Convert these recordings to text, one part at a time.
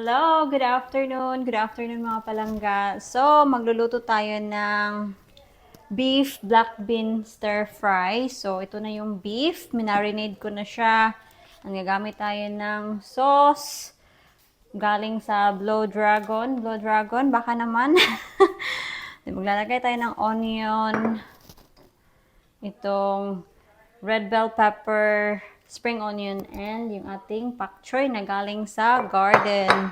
Hello, good afternoon. Good afternoon mga palangga. So, magluluto tayo ng beef black bean stir fry. So, ito na yung beef. Minarinade ko na siya. Ang gagamit tayo ng sauce. Galing sa Blue Dragon. Blue Dragon, baka naman. Maglalagay tayo ng onion. Itong red bell pepper, spring onion, and yung ating pak choy na galing sa garden.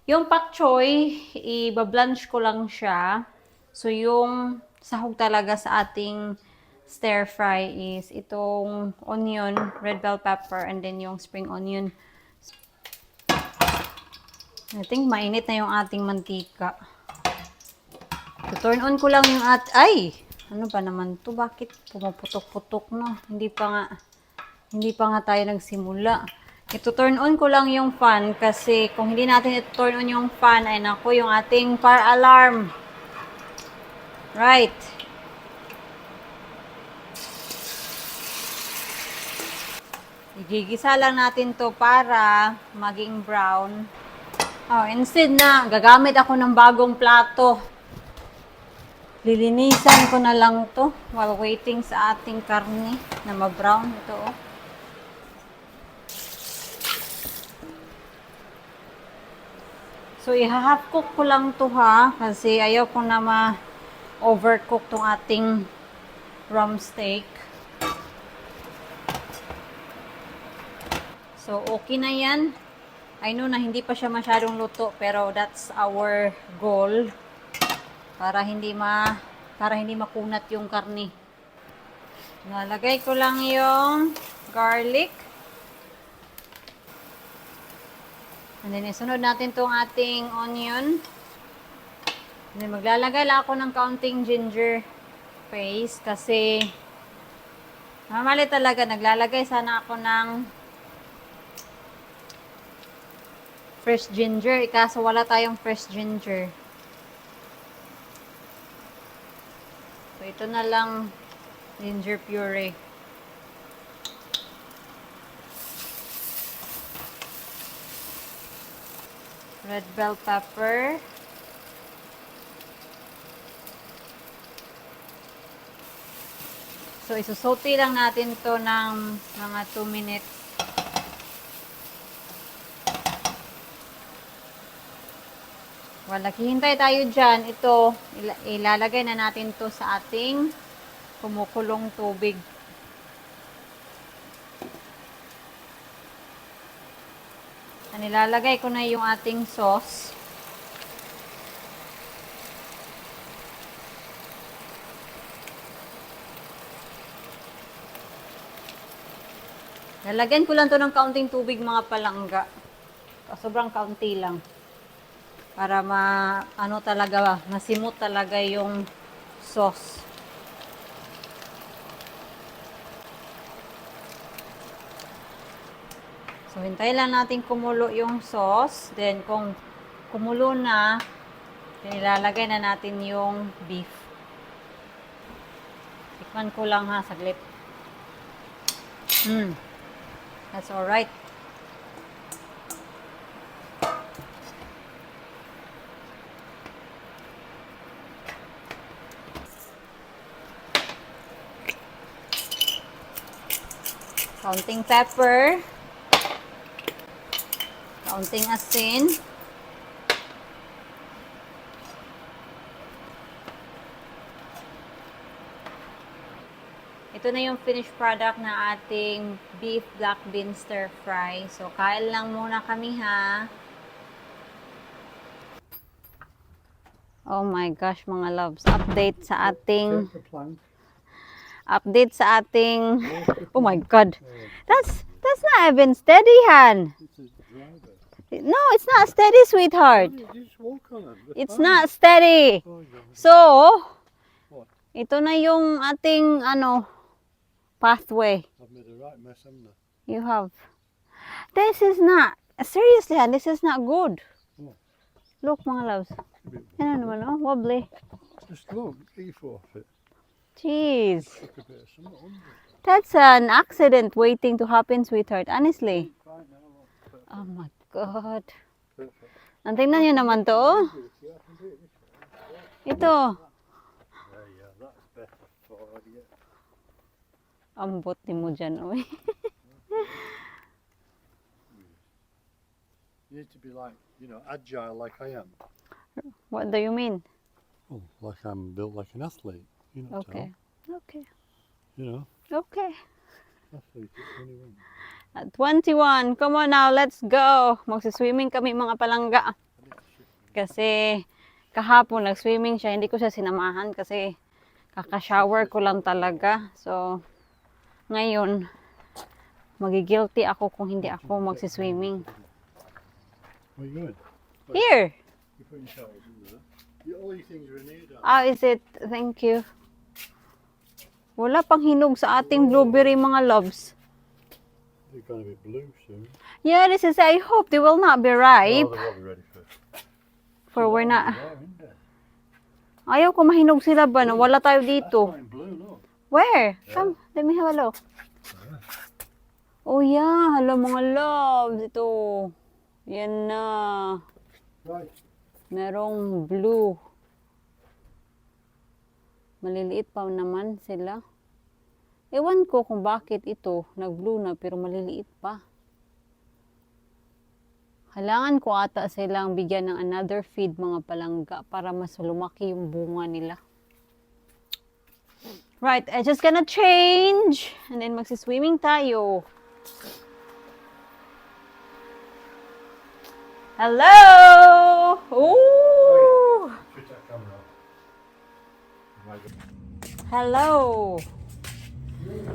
Yung pak choy, i-blanch ko lang siya. So, yung sahog talaga sa ating stir fry is itong onion, red bell pepper, and then yung spring onion. I think mainit na yung ating mantika. So, turn on ko lang yung ay! Ano ba naman to? Bakit pumuputok-putok no? Hindi pa nga tayo nagsimula. Ito turn on ko lang yung fan kasi kung hindi natin ito turn on yung fan ay naku yung ating fire alarm. Right. Igigisa lang natin to para maging brown. Oh, instead na gagamit ako ng bagong plato. Lilinisan ko na lang to while waiting sa ating karne na ma-brown. Ito oh. So, i-half cook ko lang to ha. Kasi ayaw ko na ma-overcook tong ating rump steak. So, okay na yan. I know na hindi pa siya masyadong luto. Pero that's our goal. Para hindi makunat yung karne. Nalagay ko lang yung garlic. And then, isunod natin tong ating onion. And then, maglalagay lang ako ng kaunting ginger paste kasi normally talaga, naglalagay sana ako ng fresh ginger. Kaso wala tayong fresh ginger. So, ito na lang ginger puree. Red bell pepper. So, isusote lang natin to ng mga 2 minutes. Well, naghihintay tayo dyan. Ito, ilalagay na natin to sa ating kumukulong tubig. Nilalagay ko na yung ating sauce. Lalagyan ko lang to ng kaunting tubig mga palangga. Sobrang kaunti lang. Para masimot talaga yung sauce. So, hintayin lang natin kumulo yung sauce. Then, kung kumulo na, ilalagay na natin yung beef. Tikman ko lang ha, saglit. That's alright. Kaunting pepper. Kaunting asin. Ito na yung finished product na ating beef black bean stir fry. So, kain lang muna kami ha. Oh my gosh mga loves. Update sa ating oh my god. That's not even steady, Han. No, it's not steady, sweetheart. It's not steady. So, ito na yung ating pathway. I've made a right mess, haven't I? You have. This is not, seriously, Han, this is not good. Oh. Look, mga loves. Ano naman, oh, wobbly. Just look, leaf off it. Jeez. Look a bit of something under it. That's an accident waiting to happen, sweetheart. Honestly. Fine now, look. Oh my God. perfect. Ang tingnan nyo naman to. Oh. Yeah, I can do it this way. Ito. Yeah, that's better for you. Ambot ni mo dyan, oy. You need to be like, agile like I am. What do you mean? Well, like I'm built like an athlete. Okay. Okay. Athlete Okay. at 21. At 21. Come on now, let's go. Magsiswimming kami mga palangga. Kasi kahapon nag-swimming siya. Hindi ko siya sinamahan kasi kaka-shower ko lang talaga. So, ngayon, magigilty ako kung hindi ako magsiswimming. Where are you going? Here! You put your towels in there. All these things are in here, darling. Ah, is it? Thank you. Wala pang hinog sa ating blueberry mga loves. They're going to be blue soon. Yeah, this is, I hope they will not be ripe. Oh, they will be ready For we're not. There, isn't there? Ayaw ko mahinog sila ba na wala tayo That's dito. not in blue, look. Where? Come, let me have a look. Oh yeah, hello mga loves. Ito. Yan na. Right. Merong blue. Maliliit pa naman sila. Ewan ko kung bakit ito nag-blue na pero maliliit pa. Kailangan ko ata silang bigyan ng another feed mga palangga para mas lumaki yung bunga nila. Right, I just gonna change and then magsiswimming tayo. Hello! Ooh! Switch that camera off. Hello!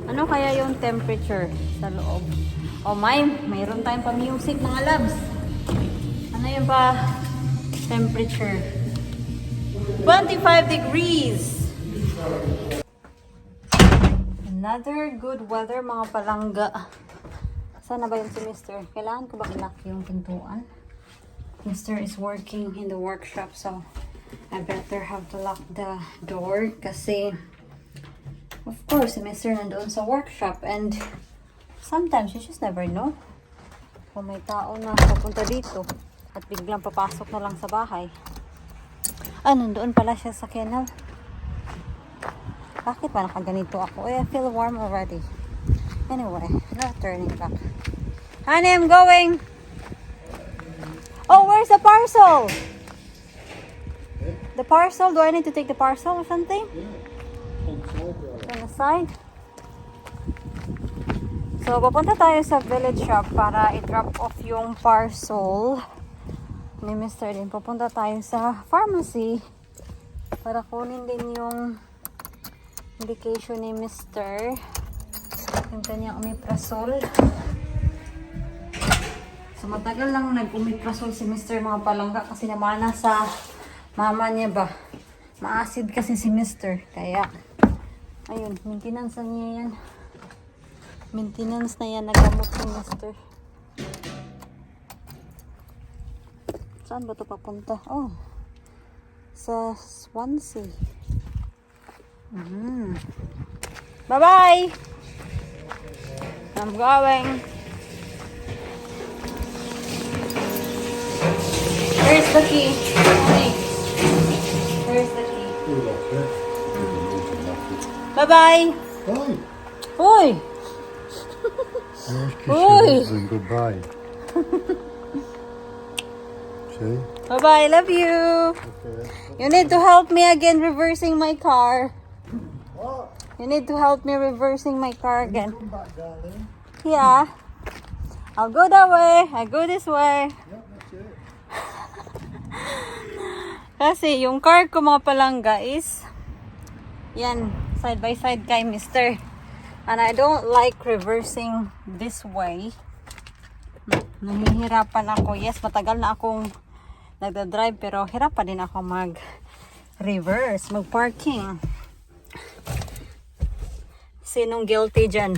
Ano kaya yung temperature sa loob? Oh mayroon tayong pa-music mga loves. Ano yung pa temperature? 25 degrees. Another good weather mga palangga. Sana ba yun si Mr.? Kailangan ko ba i-lock yung pintuan? Mr. is working in the workshop so I better have to lock the door kasi of course si Mr. nandoon sa workshop and sometimes you just never know kung may tao na papunta dito at biglang papasok na lang sa bahay. Nandoon pala siya sa kennel. Bakit ba nakaganito ako? I feel warm already. Anyway, not turning back. Honey, I'm going! Oh, where's the parcel? The parcel? Do I need to take the parcel or something? On the side? So, papunta tayo sa village shop para i-drop off yung parcel ni Mr. Din. Papunta tayo sa pharmacy para kunin din yung medication ni Mr. Yung kanyang omeprazole. So, matagal lang nag-omeprazole si Mr. mga palangga kasi namana sa mama niya ba. Ma-acid kasi si Mr. Kaya, ayun, maintenance na niya yan. Maintenance na yan, nagamot ni Mr. Saan ba ito papunta? Oh, sa Swansea. Bye-bye! I'm going. Where's the key? Honey, where's the key? Bye-bye! Bye. Uy! Oi. And goodbye. See? Bye-bye, love you! Okay. You need to help me again reversing my car. What? You need to help me reversing my car again. Come back, darling. Yeah. I'll go that way. I go this way. Yep, that's it. Kasi yung car ko mga palangga is yan, side by side kay Mr. And I don't like reversing this way. Nahihirapan ako. Yes, matagal na akong nagda-drive pero hirap pa din ako mag-reverse, mag-parking. Sinong guilty dyan?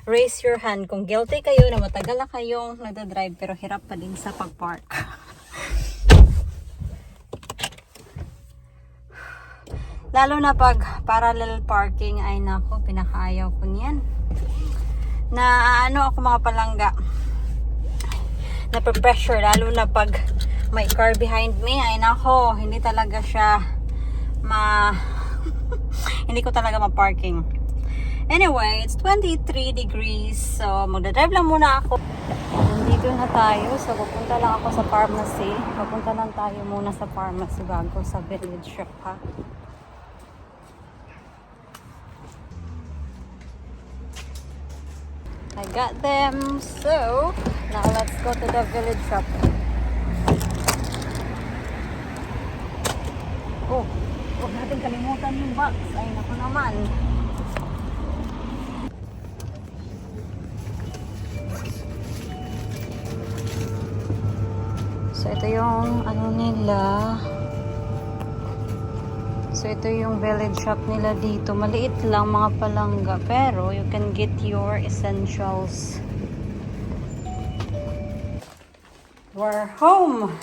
Raise your hand kung guilty kayo na matagal na kayong nagda-drive pero hirap pa din sa pag-park. Lalo na pag parallel parking ay nako, pinakaayaw ko niyan. Na ano ako mga palangga. nape-pressure, lalo na pag may car behind me. Ay nako, hindi talaga siya hindi ko talaga ma-parking. Anyway, it's 23 degrees. So, magdadrive lang muna ako. Nandito na tayo. So, pupunta lang ako sa pharmacy. Pupunta lang tayo muna sa pharmacy bago sa village shop, ha? I got them. So, now let's go to the village shop. Oh, huwag natin kalimutan yung box. Ay, naku naman. So, ito yung ano nila. So, ito yung village shop nila dito. Maliit lang mga palangga. Pero, you can get your essentials. We're home!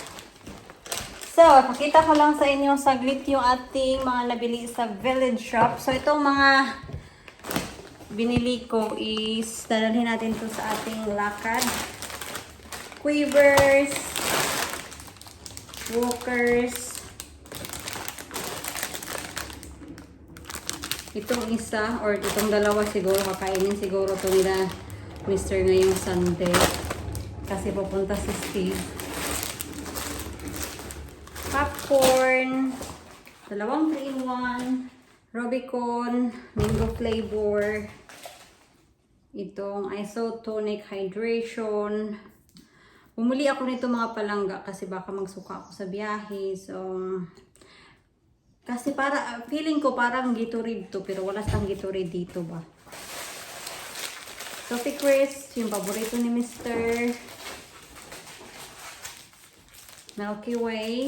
So, pakita ko lang sa inyo saglit yung ating mga nabili sa village shop. So, itong mga binili ko is dadalhin natin to sa ating lakad. Quivers, walkers, itong isa or itong dalawa siguro kakainin siguro to nila Mr. ngayong Sunday kasi pupunta si Steve. Popcorn, dalawang 3-in-1, Robicon, mango flavor, itong isotonic hydration. Bumili ako nito mga palangga kasi baka magsuka ako sa biyahe. So, kasi feeling ko parang Gatorade to pero wala siyang Gatorade dito ba. Toffee Crisp, yung paborito ni Mr. Milky Way.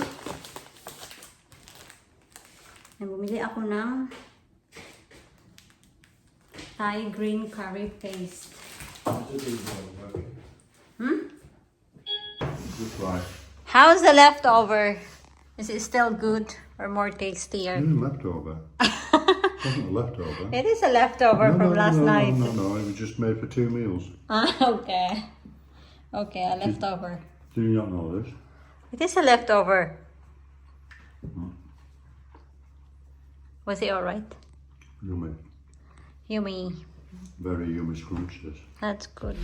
Bumili ako ng Thai green curry paste. How's the leftover? Is it still good or more tastier? Leftover. Wasn't a leftover. It is a leftover from last night. No, it was just made for 2 meals. Okay. Okay, a leftover. Do you not know this? It is a leftover. Was it alright? Yummy. Yummy. Very yummy scrumptious. That's good.